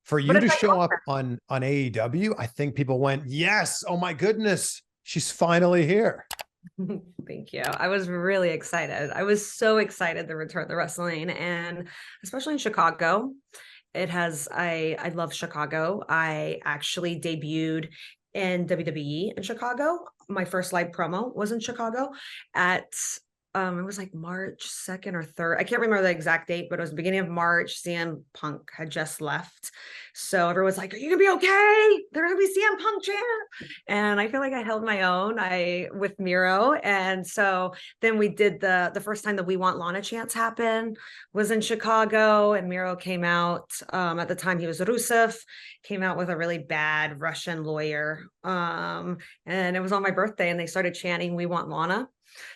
For But you it's to like show up on AEW, I think people went, yes, oh my goodness, she's finally here. Thank you. I was really excited. I was so excited to return to wrestling, and especially in Chicago. I love Chicago. I actually debuted in WWE in Chicago. My first live promo was in Chicago at it was like March 2nd or 3rd. I can't remember the exact date, but it was the beginning of March. CM Punk had just left. So everyone's like, are you gonna be okay? They're gonna be CM Punk champ. And I feel like I held my own with Miro. And so then we did the first time that We Want Lana chants happened was in Chicago, and Miro came out. At the time he was Rusev, came out with a really bad Russian lawyer. And it was on my birthday, and they started chanting We Want Lana.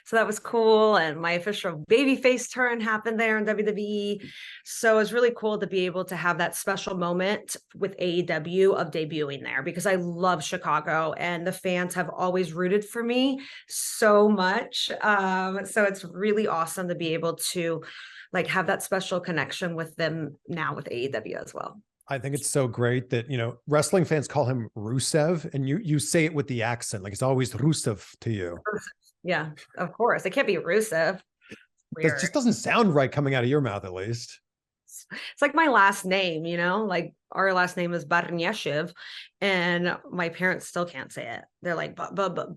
So that was cool. And my official babyface turn happened there in WWE. So it was really cool to be able to have that special moment with AEW of debuting there, because I love Chicago and the fans have always rooted for me so much. So it's really awesome to be able to like have that special connection with them now with AEW as well. I think it's so great that, wrestling fans call him Rusev, and you say it with the accent. Like it's always Rusev to you. Yeah, of course. It can't be Rusev. That Weird. just doesn't sound right coming out of your mouth, at least. It's like my last name, like our last name is Barnyashev, and my parents still can't say it. They're like Barnyashev.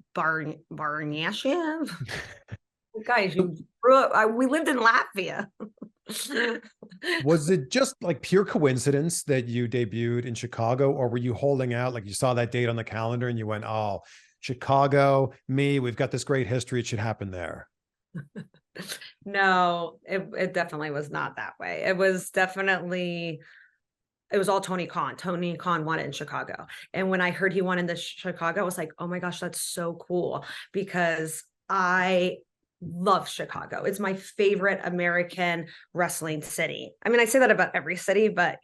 Guys, you grew up. We lived in Latvia. Was it just like pure coincidence that you debuted in Chicago, or were you holding out? Like you saw that date on the calendar and you went, oh, Chicago, we've got this great history. It should happen there. No, it definitely was not that way. It was all Tony Khan. Tony Khan wanted in Chicago. And when I heard he wanted the Chicago, I was like, oh my gosh, that's so cool, because I love Chicago. It's my favorite American wrestling city. I mean, I say that about every city, but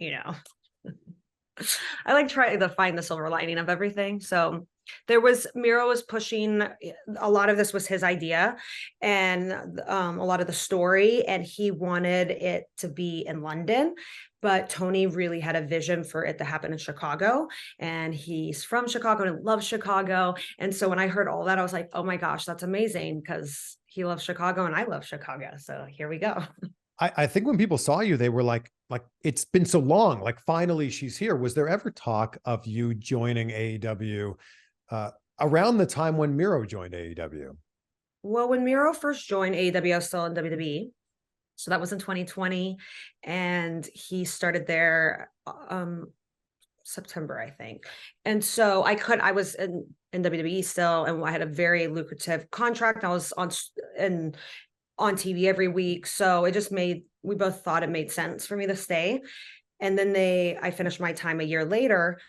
I like trying to find the silver lining of everything. So Miro was pushing a lot of this was his idea, and a lot of the story, and he wanted it to be in London, but Tony really had a vision for it to happen in Chicago, and he's from Chicago and loves Chicago. And so when I heard all that, I was like, oh my gosh, that's amazing, because he loves Chicago and I love Chicago. So here we go. I think when people saw you, they were like, it's been so long, like finally she's here. Was there ever talk of you joining AEW around the time when Miro joined AEW? Well, when Miro first joined AEW, I was still in WWE. So that was in 2020. And he started there September, I think. And so I was in WWE still, and I had a very lucrative contract. I was on TV every week. So we both thought it made sense for me to stay. And then I finished my time a year later,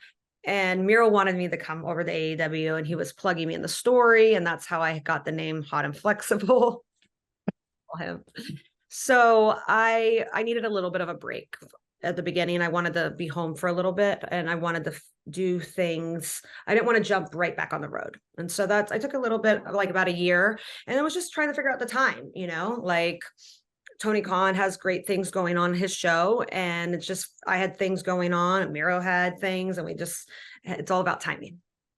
and Miro wanted me to come over to AEW, and he was plugging me in the story. And that's how I got the name Hot and Flexible. So I needed a little bit of a break at the beginning. I wanted to be home for a little bit, and I wanted to do things. I didn't want to jump right back on the road. And so I took a little bit, like about a year, and I was just trying to figure out the time, like Tony Khan has great things going on in his show, and I had things going on, and Miro had things, and it's all about timing.